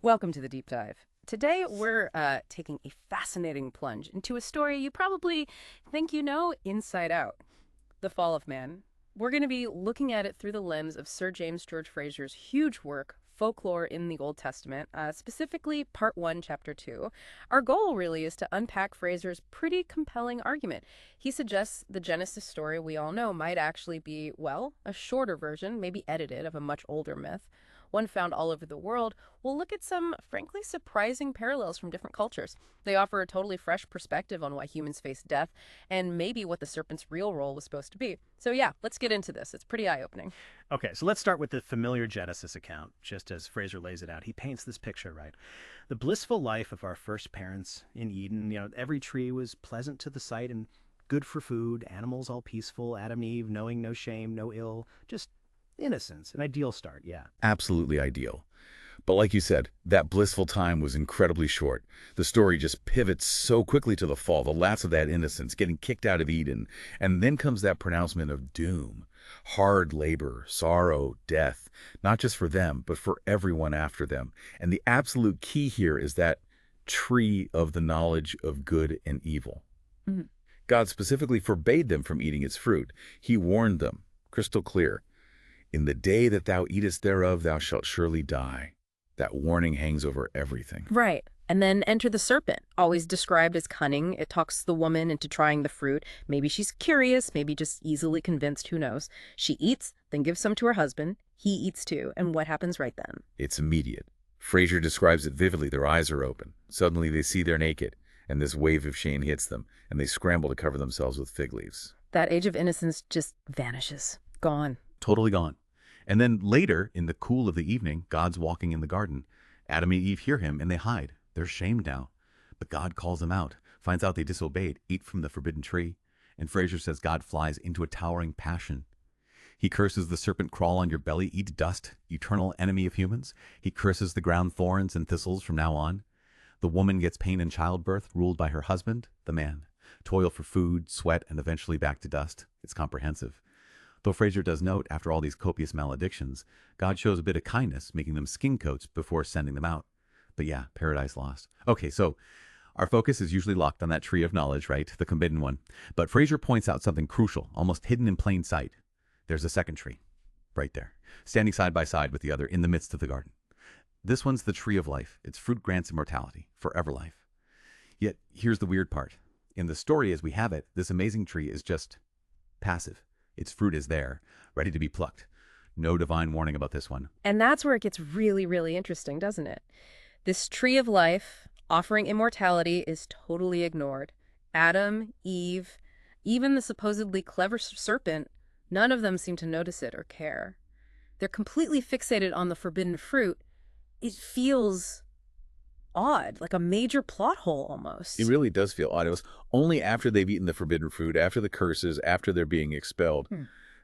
Welcome to the deep dive. Today, we're taking a fascinating plunge into a story you probably think you know inside out, The Fall of Man. We're going to be looking at it through the lens of Sir James George Fraser's huge work, Folklore in the Old Testament, specifically Part 1, Chapter 2. Our goal really is to unpack Fraser's pretty compelling argument. He suggests the Genesis story we all know might actually be, well, a shorter version, maybe edited, of a much older myth, one found all over the world. We'll look at some, frankly, surprising parallels from different cultures. They offer a totally fresh perspective on why humans face death and maybe what the serpent's real role was supposed to be. So yeah, let's get into this. It's pretty eye-opening. Okay, so let's start with the familiar Genesis account, just as Frazer lays it out. He paints this picture, right? The blissful life of our first parents in Eden. Every tree was pleasant to the sight and good for food, animals all peaceful, Adam and Eve knowing no shame, no ill, just innocence, an ideal start, yeah. Absolutely ideal. But like you said, that blissful time was incredibly short. The story just pivots so quickly to the fall, the last of that innocence, getting kicked out of Eden. And then comes that pronouncement of doom. Hard labor, sorrow, death, not just for them, but for everyone after them. And the absolute key here is that tree of the knowledge of good and evil. Mhm. God specifically forbade them from eating its fruit. He warned them, crystal clear. In the day that thou eatest thereof, thou shalt surely die. That warning hangs over everything. Right. And then enter the serpent, always described as cunning. It talks the woman into trying the fruit. Maybe she's curious, maybe just easily convinced, who knows. She eats, then gives some to her husband. He eats too. And what happens right then? It's immediate. Frazer describes it vividly. Their eyes are open. Suddenly they see they're naked, and this wave of shame hits them, and they scramble to cover themselves with fig leaves. That age of innocence just vanishes. Gone. Totally gone. And then later, in the cool of the evening, God's walking in the garden. Adam and Eve hear him, and they hide. They're shamed now. But God calls them out, finds out they disobeyed, eat from the forbidden tree. And Frazer says God flies into a towering passion. He curses the serpent, crawl on your belly, eat dust, eternal enemy of humans. He curses the ground thorns and thistles from now on. The woman gets pain in childbirth, ruled by her husband, the man. Toil for food, sweat, and eventually back to dust. It's comprehensive. Though Frazer does note, after all these copious maledictions, God shows a bit of kindness, making them skin coats before sending them out. But yeah, paradise lost. Okay, so our focus is usually locked on that tree of knowledge, right? The forbidden one. But Frazer points out something crucial, almost hidden in plain sight. There's a second tree, right there, standing side by side with the other in the midst of the garden. This one's the tree of life. Its fruit grants immortality, forever life. Yet, here's the weird part. In the story as we have it, this amazing tree is just passive. Its fruit is there, ready to be plucked. No divine warning about this one. And that's where it gets really, really interesting, doesn't it? This tree of life, offering immortality, is totally ignored. Adam, Eve, even the supposedly clever serpent, none of them seem to notice it or care. They're completely fixated on the forbidden fruit. It feels odd, like a major plot hole almost. It really does feel odd. It was only after they've eaten the forbidden fruit, after the curses, after they're being expelled,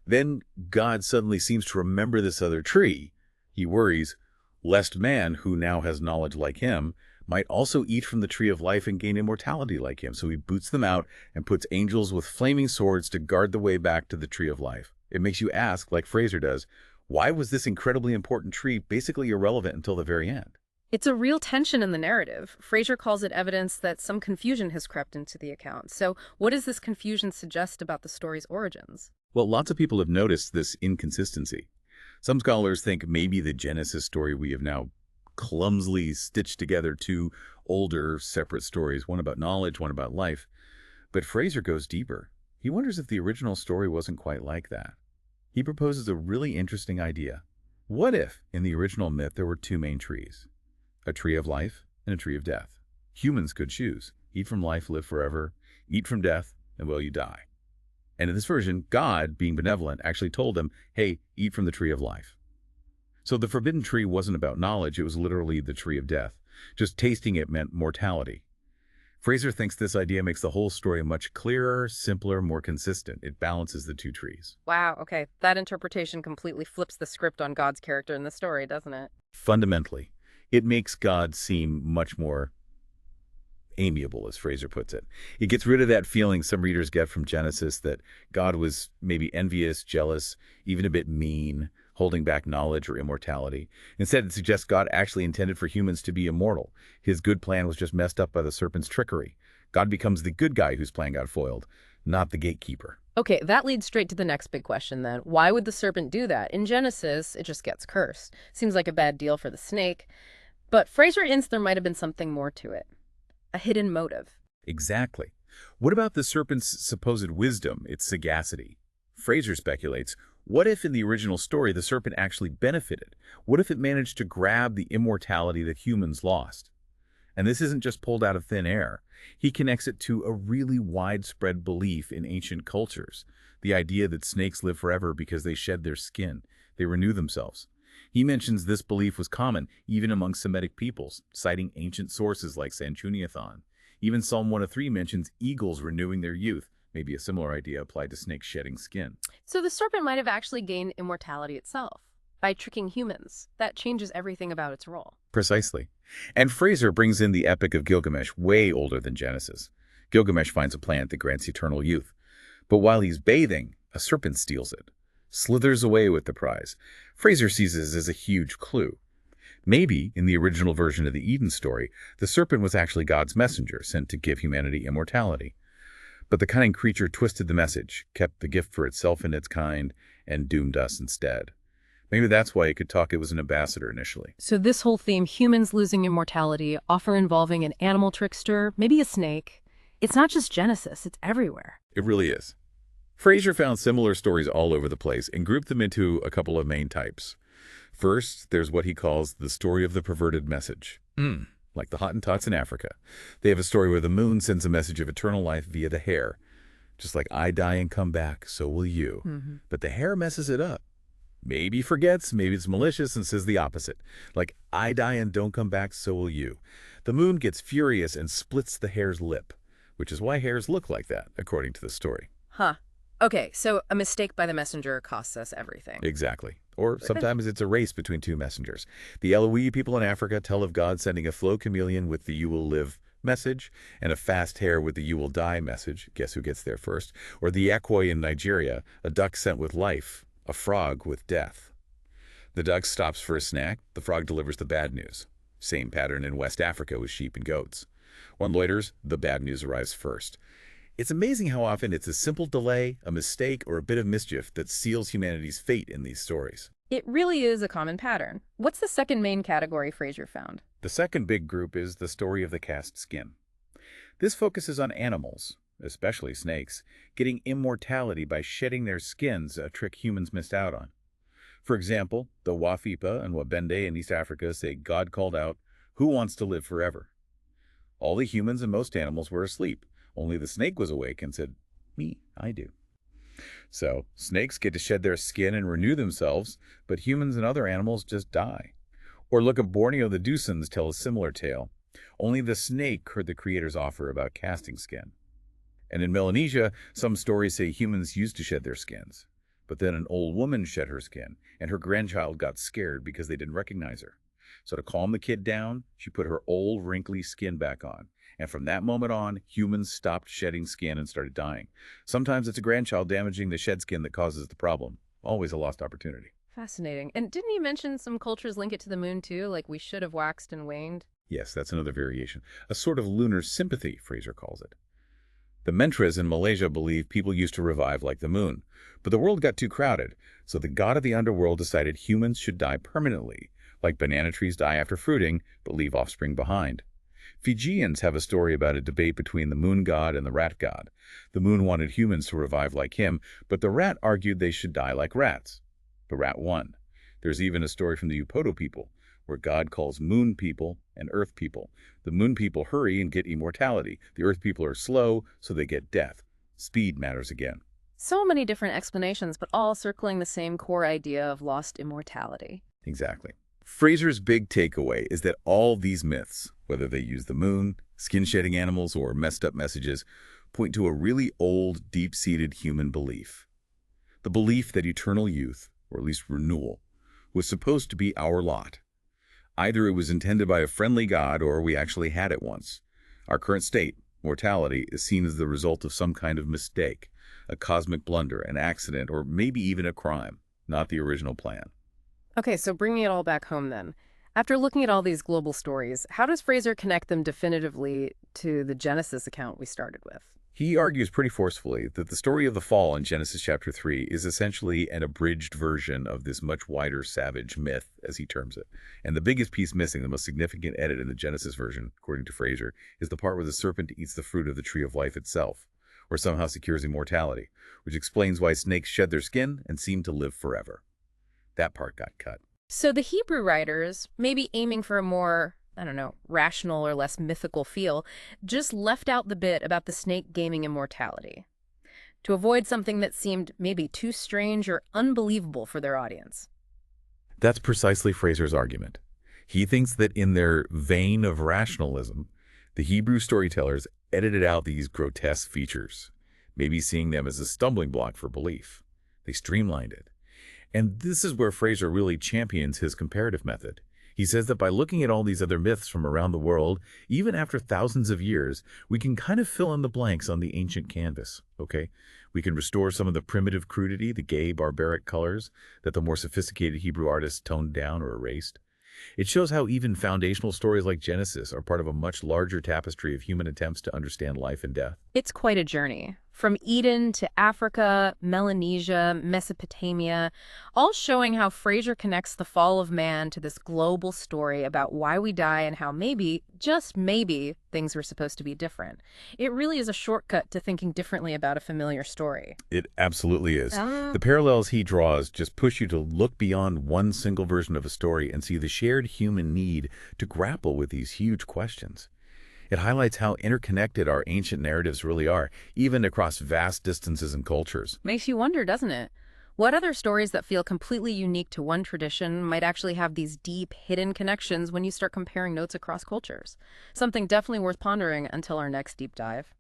then God suddenly seems to remember this other tree. He worries, lest man, who now has knowledge like him, might also eat from the tree of life and gain immortality like him. So he boots them out and puts angels with flaming swords to guard the way back to the tree of life. It makes you ask, like Frazer does, why was this incredibly important tree basically irrelevant until the very end? It's a real tension in the narrative. Frazer calls it evidence that some confusion has crept into the account. So what does this confusion suggest about the story's origins? Well, lots of people have noticed this inconsistency. Some scholars think maybe the Genesis story we have now clumsily stitched together two older, separate stories, one about knowledge, one about life. But Frazer goes deeper. He wonders if the original story wasn't quite like that. He proposes a really interesting idea. What if, in the original myth, there were two main trees? A tree of life and a tree of death. Humans could choose. Eat from life, live forever. Eat from death, and well, you die. And in this version, God, being benevolent, actually told them, hey, eat from the tree of life. So the forbidden tree wasn't about knowledge, it was literally the tree of death. Just tasting it meant mortality. Frazer thinks this idea makes the whole story much clearer, simpler, more consistent. It balances the two trees. Wow, okay. That interpretation completely flips the script on God's character in the story, doesn't it? Fundamentally, it makes God seem much more amiable, as Frazer puts it. It gets rid of that feeling some readers get from Genesis that God was maybe envious, jealous, even a bit mean, holding back knowledge or immortality. Instead, it suggests God actually intended for humans to be immortal. His good plan was just messed up by the serpent's trickery. God becomes the good guy whose plan got foiled, not the gatekeeper. Okay, that leads straight to the next big question then. Why would the serpent do that? In Genesis, it just gets cursed. Seems like a bad deal for the snake. But Frazer hints there might have been something more to it. A hidden motive. Exactly. What about the serpent's supposed wisdom, its sagacity? Frazer speculates, what if in the original story the serpent actually benefited? What if it managed to grab the immortality that humans lost? And this isn't just pulled out of thin air. He connects it to a really widespread belief in ancient cultures, the idea that snakes live forever because they shed their skin, they renew themselves. He mentions this belief was common even among Semitic peoples, citing ancient sources like Sanchuniathon. Even Psalm 103 mentions eagles renewing their youth, maybe a similar idea applied to snakes shedding skin. So the serpent might have actually gained immortality itself by tricking humans. That changes everything about its role. Precisely. And Frazer brings in the Epic of Gilgamesh, way older than Genesis. Gilgamesh finds a plant that grants eternal youth. But while he's bathing, a serpent steals it, slithers away with the prize. Frazer sees this as a huge clue. Maybe, in the original version of the Eden story, the serpent was actually God's messenger, sent to give humanity immortality. But the cunning creature twisted the message, kept the gift for itself and its kind, and doomed us instead. Maybe that's why it could talk it was an ambassador initially. So this whole theme, humans losing immortality, often involving an animal trickster, maybe a snake, it's not just Genesis, it's everywhere. It really is. Frazer found similar stories all over the place and grouped them into a couple of main types. First, there's what he calls the story of the perverted message. Like the Hottentots in Africa. They have a story where the moon sends a message of eternal life via the hare. Just like I die and come back, so will you. But the hare messes it up. Maybe forgets, maybe it's malicious and says the opposite. Like, I die and don't come back, so will you. The moon gets furious and splits the hare's lip, which is why hares look like that, according to the story. Huh. Okay, so a mistake by the messenger costs us everything. Exactly. Or sometimes it's a race between two messengers. The Eloise people in Africa tell of God sending a flow chameleon with the you will live message and a fast hare with the you will die message. Guess who gets there first? Or the Ekwe in Nigeria, a duck sent with life, a frog with death. The duck stops for a snack. The frog delivers the bad news. Same pattern in West Africa with sheep and goats. One loiters, the bad news arrives first. It's amazing how often it's a simple delay, a mistake, or a bit of mischief that seals humanity's fate in these stories. It really is a common pattern. What's the second main category Frazer found? The second big group is the story of the cast skin. This focuses on animals, especially snakes, getting immortality by shedding their skins, a trick humans missed out on. For example, the Wafipa and Wabende in East Africa say God called out, "Who wants to live forever?" All the humans and most animals were asleep. Only the snake was awake and said, "Me, I do." So, snakes get to shed their skin and renew themselves, but humans and other animals just die. Or look at Borneo, the Dusans tell a similar tale. Only the snake heard the creator's offer about casting skin. And in Melanesia, some stories say humans used to shed their skins. But then an old woman shed her skin, and her grandchild got scared because they didn't recognize her. So to calm the kid down, she put her old wrinkly skin back on. And from that moment on, humans stopped shedding skin and started dying. Sometimes it's a grandchild damaging the shed skin that causes the problem. Always a lost opportunity. Fascinating. And didn't you mention some cultures link it to the moon too? Like we should have waxed and waned? Yes, that's another variation. A sort of lunar sympathy, Frazer calls it. The Mentras in Malaysia believe people used to revive like the moon. But the world got too crowded, so the god of the underworld decided humans should die permanently, like banana trees die after fruiting, but leave offspring behind. Fijians have a story about a debate between the moon god and the rat god. The moon wanted humans to revive like him, but the rat argued they should die like rats. The rat won. There's even a story from the Upoto people, where God calls moon people and earth people. The moon people hurry and get immortality. The earth people are slow, so they get death. Speed matters again. So many different explanations, but all circling the same core idea of lost immortality. Exactly. Frazer's big takeaway is that all these myths, whether they use the moon, skin-shedding animals, or messed-up messages, point to a really old, deep-seated human belief. The belief that eternal youth, or at least renewal, was supposed to be our lot. Either it was intended by a friendly god or we actually had it once. Our current state, mortality, is seen as the result of some kind of mistake, a cosmic blunder, an accident, or maybe even a crime, not the original plan. Okay, so bringing it all back home then. After looking at all these global stories, how does Fraser connect them definitively to the Genesis account we started with? He argues pretty forcefully that the story of the fall in Genesis chapter 3 is essentially an abridged version of this much wider savage myth, as he terms it. And the biggest piece missing, the most significant edit in the Genesis version, according to Frazer, is the part where the serpent eats the fruit of the tree of life itself, or somehow secures immortality, which explains why snakes shed their skin and seem to live forever. That part got cut. So the Hebrew writers, maybe aiming for a more, I don't know, rational or less mythical feel, just left out the bit about the snake gaining immortality to avoid something that seemed maybe too strange or unbelievable for their audience. That's precisely Frazer's argument. He thinks that in their vein of rationalism, the Hebrew storytellers edited out these grotesque features, maybe seeing them as a stumbling block for belief. They streamlined it. And this is where Frazer really champions his comparative method. He says that by looking at all these other myths from around the world, even after thousands of years, we can kind of fill in the blanks on the ancient canvas, okay? We can restore some of the primitive crudity, the gay, barbaric colors that the more sophisticated Hebrew artists toned down or erased. It shows how even foundational stories like Genesis are part of a much larger tapestry of human attempts to understand life and death. It's quite a journey. From Eden to Africa, Melanesia, Mesopotamia, all showing how Fraser connects the fall of man to this global story about why we die and how maybe, just maybe, things were supposed to be different. It really is a shortcut to thinking differently about a familiar story. It absolutely is. The parallels he draws just push you to look beyond one single version of a story and see the shared human need to grapple with these huge questions. It highlights how interconnected our ancient narratives really are, even across vast distances and cultures. Makes you wonder, doesn't it? What other stories that feel completely unique to one tradition might actually have these deep, hidden connections when you start comparing notes across cultures? Something definitely worth pondering until our next deep dive.